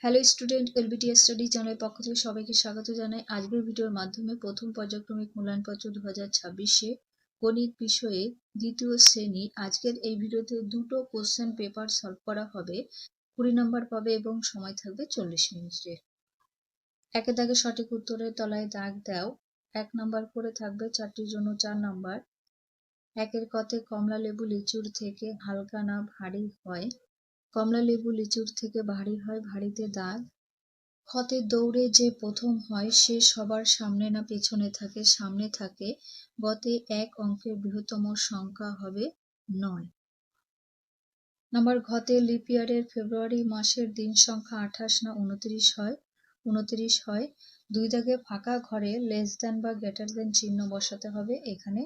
Hello student, এলবিটিএস study চ্যানেলের পক্ষ থেকে সবাইকে স্বাগত জানাই। আজকের ভিডিওর মাধ্যমে প্রথম পর্যায়ক্রমিক মূল্যায়নপত্র 2026 গণিত বিষয়ে দ্বিতীয় শ্রেণী। আজকের এই ভিডিওতে দুটো কোশ্চেন পেপার সলভ করা হবে। 20 নম্বর পাবে এবং সময় থাকবে 40 মিনিটের। একে দাগে সঠিক উত্তরের তলায় দাগ দাও। 1 নম্বর করে থাকবে 4টির জন্য 4 নম্বর। একের কতে কমলা লেবু লিচুর থেকে হালকা না ভারী হয়। কমলা লেবু লিচুর থেকে ভারী হয়, ভারীতে দাগ। ক্ষতে দৌড়ে যে প্রথম হয় সে সবার সামনে না পেছনে থাকে? সামনে থাকে। গতে এক অঙ্কের বৃহত্তম সংখ্যা হবে 9 নম্বর। ঘতে লিপ ইয়ারের ফেব্রুয়ারি মাসের দিন সংখ্যা 28 না 29 হয়? 29 হয়। 2 দাগে ফাঁকা ঘরে লেস দ্যান বা গ্রেটার দ্যান চিহ্ন বসাতে হবে, এখানে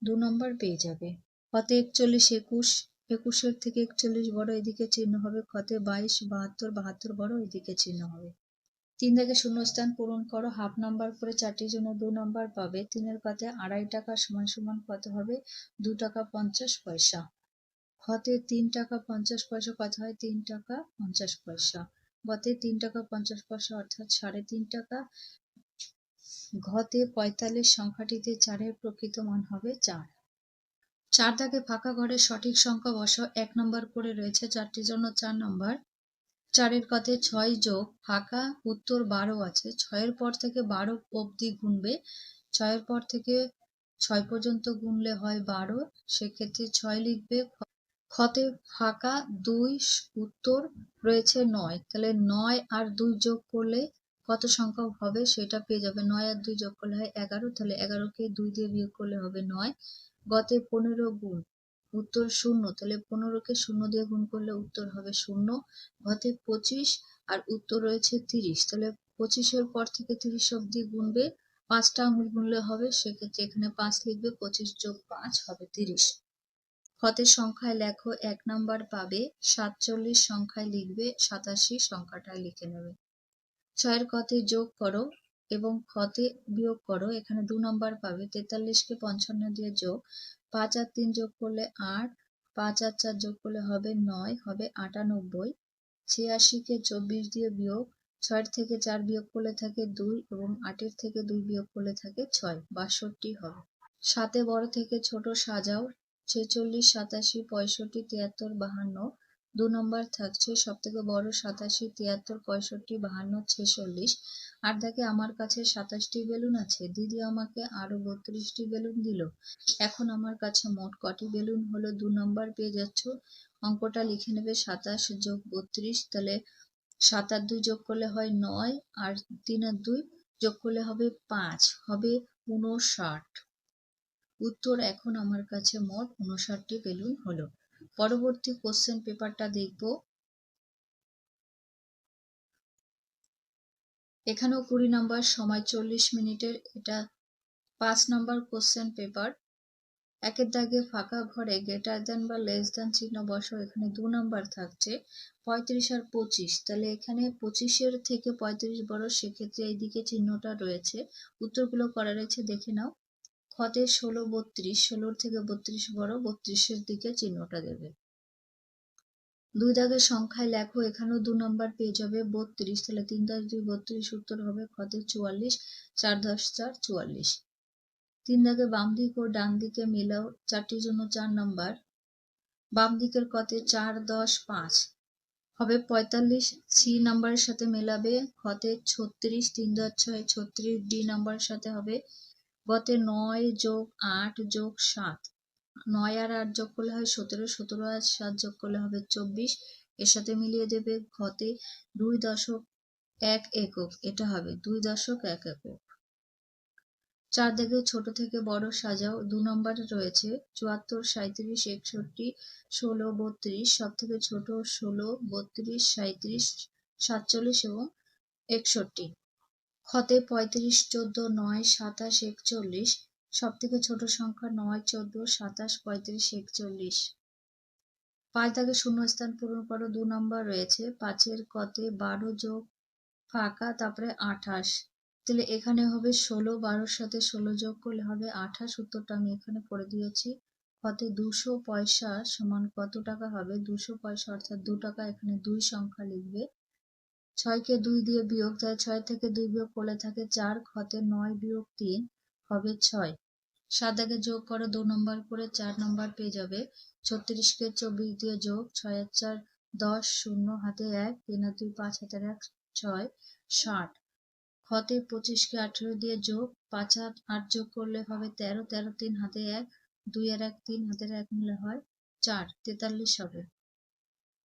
2 নম্বর পেয়ে যাবে। ক্ষতে 41 21, 21-এর থেকে 41 বড়, এদিকে চিহ্ন হবে। ক্ষতে 22 72, 72 বড়, এদিকে চিহ্ন হবে। 3 দাগে শূন্যস্থান পূরণ করো। হাফ নাম্বার করে 4টির জন্য 2 নম্বর পাবে। 3-এর কতে 2.5 টাকা সমান সমান কত হবে? 2 টাকা 50 পয়সা। ক্ষতে 3 টাকা 50 পয়সা কত হয়? 3 টাকা 50 পয়সা। গতে 3 টাকা 50 পয়সা অর্থাৎ 3.5 টাকা। ঘতে 45 সংখ্যাটিতে 4-এর প্রকৃত মান হবে 4। 4 দাগে ফাঁকা ঘরে সঠিক সংখ্যা বসাও। 1 নম্বর করে রয়েছে, 4টির জন্য 4 নম্বর। 4-এর কতে 6 যোগ ফাঁকা উত্তর 12 আছে। 6-এর পর থেকে 12 অবধি গুনবে। 6-এর পর থেকে 6 পর্যন্ত গুনলে হয় 12, সেক্ষেত্রে 6 লিখবে। ক্ষতে ফাঁকা 2 উত্তর রয়েছে 9, তাহলে 9 আর 2 যোগ করলে কত সংখ্যা হবে সেটা পেয়ে যাবে। 9 আর 2 যোগ করলে হয় 11, তাহলে 11কে 2 দিয়ে বিয়োগ করলে হবে 9। গতে 15 গুণ উত্তর 0, তাহলে 15কে 0 দিয়ে গুণ করলে উত্তর হবে 0। ঘতে 25 আর উত্তর রয়েছে 30, তাহলে 25-এর পর থেকে 30 অবধি গুনবে। 5টা আঙুল গুনলে হবে, সেক্ষেত্রে এখানে 5 লিখবে। 25 যোগ 5 হবে 30। ক্ষতে সংখ্যায় লেখো। 1 নাম্বার পাবে। 47 সংখ্যায় লিখবে, 87 সংখ্যাটা লিখে নেবে। 6-এর কতে যোগ করো এবং ক্ষতে বিয়োগ করো, এখানে 2 নম্বর পাবে। 43-কে 55 দিয়ে যোগ, 5 আর 3 যোগ করলে 8, 5 আর 4 যোগ করলে হবে 9, হবে 98। 86-কে 24 দিয়ে বিয়োগ, 6 থেকে 4 বিয়োগ করলে থাকে 2 এবং 8-এর থেকে 2 বিয়োগ করলে থাকে 6, 62 হবে। 7-এ বড় থেকে ছোট সাজাও। 46, 87, 65, 73, 52। 2 নম্বর থাকছে সব থেকে বড় 87, 73, 65, 52, 46। 8 দাগে আমার কাছে 27টি বেলুন আছে। দিদি আমাকে আরো 32টি বেলুন দিল। এখন আমার কাছে মোট কটি বেলুন হলো? 2 নম্বর পেয়ে যাচ্ছ। অঙ্কটা লিখে নেবে। 27 যোগ 32, তাহলে 7 আর 2 যোগ করলে হয় 9, আর 3 আর 2 যোগ করলে হবে 5, হবে 59। উত্তর এখন আমার কাছে মোট 59টি বেলুন হলো। পরবর্তী কোশ্চেন পেপারটা দেখব। এখানেও 20 নম্বর, সময় 40 মিনিটের। এটা 5 নম্বর কোশ্চেন পেপার। একের দাগে ফাঁকা ঘরে গ্রেটার দ্যান বা লেস দ্যান চিহ্ন বসাও, এখানে 2 নম্বর থাকছে। 35 আর 25, তাহলে এখানে 25-এর থেকে 35 বড়, সেক্ষেত্রে এইদিকে চিহ্নটা রয়েছে। উত্তরগুলো করা রয়েছে, দেখে নাও। ক্ষতে 16 32, 16-এর থেকে 32 বড়, 32-এর দিকে চিহ্নটা দেবে। 2 দাগের সংখ্যায় লেখো, এখানেও 2 নম্বর পেয়ে যাবে। 32, তাহলে 3 10 2 32 উত্তর হবে। ক্ষতে 44, 4 10 4 44। 3 দাগে বাম দিক ও ডান দিকে মিলাও। 4টির জন্য 4 নম্বর। বাম দিকের ক্ষতে 4 10 5 হবে 45, সি নাম্বারের সাথে মেলাবে। ক্ষতে 36, 3 10 6 36, ডি নাম্বারের সাথে হবে। গতে 9 যোগ 8 যোগ 7, 9 আর 8 যোগ করলে হয় 17, 17 আর 7 যোগ করলে হবে 24, এর সাথে মিলিয়ে দেবে। ঘতে 2.1 একক, এটা হবে 2.1 একক। 4 দাগে ছোট থেকে বড় সাজাও। 2 নম্বরে রয়েছে 74, 37, 61, 16, 32। সব থেকে ছোট 16, 32, 37, 47 এবং 61। ক্ষতে 35, 14, 9, 27, 41। সব থেকে ছোট সংখ্যা 9, 14, 27, 35, 41। 5 দাগে শূন্যস্থান পূরণ করো। 2 নম্বর রয়েছে। 5-এর কতে 12 যোগ ফাঁকা, তারপরে 28, তাহলে এখানে হবে 16, 12-র সাথে 16 যোগ করলে হবে 28। উত্তরটা আমি এখানে করে দিয়েছি। ক্ষতে 200 পয়সা সমান কত টাকা হবে? 200 পয়সা অর্থাৎ 2 টাকা, এখানে 2 সংখ্যা লিখবে। ছয়কে 2 দিয়ে বিয়োগ, তাই 6 থেকে 2 বিয়োগ করলে থাকে 4, খতে 9 বিয়োগ 3 হবে 6। 7 দাগে যোগ করো 2 নম্বর করে 4 নম্বর পেয়ে যাবে। 36কে 24 দিয়ে যোগ, 6 আর 4 10, 0 হাতে 1, 3 আর 2 5 হাতের 1 6, 60। খতে 25কে 18 দিয়ে যোগ, 5 আর 8 যোগ করলে হবে 13, 13 3 হাতে 1, 2 আর 1 3 হাতের 1 মিলে হয় 4, 43 হবে।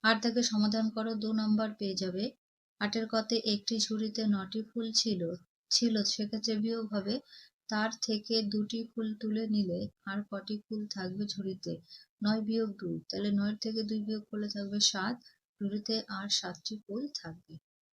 8 দাগে সমাধান করো 2 নম্বর পেয়ে যাবে। 8 এর কতে একটি ঝুড়িতে 9টি ফুল ছিল, সেক্ষেত্রে বিয়োগ হবে তার থেকে 2টি ফুল তুলে নিলে আর কটি ফুল থাকবে ঝুড়িতে। 9 বিয়োগ 2, তাহলে 9 থেকে 2 বিয়োগ করলে থাকবে 7, ঝুড়িতে আর 7টি ফুল থাকবে।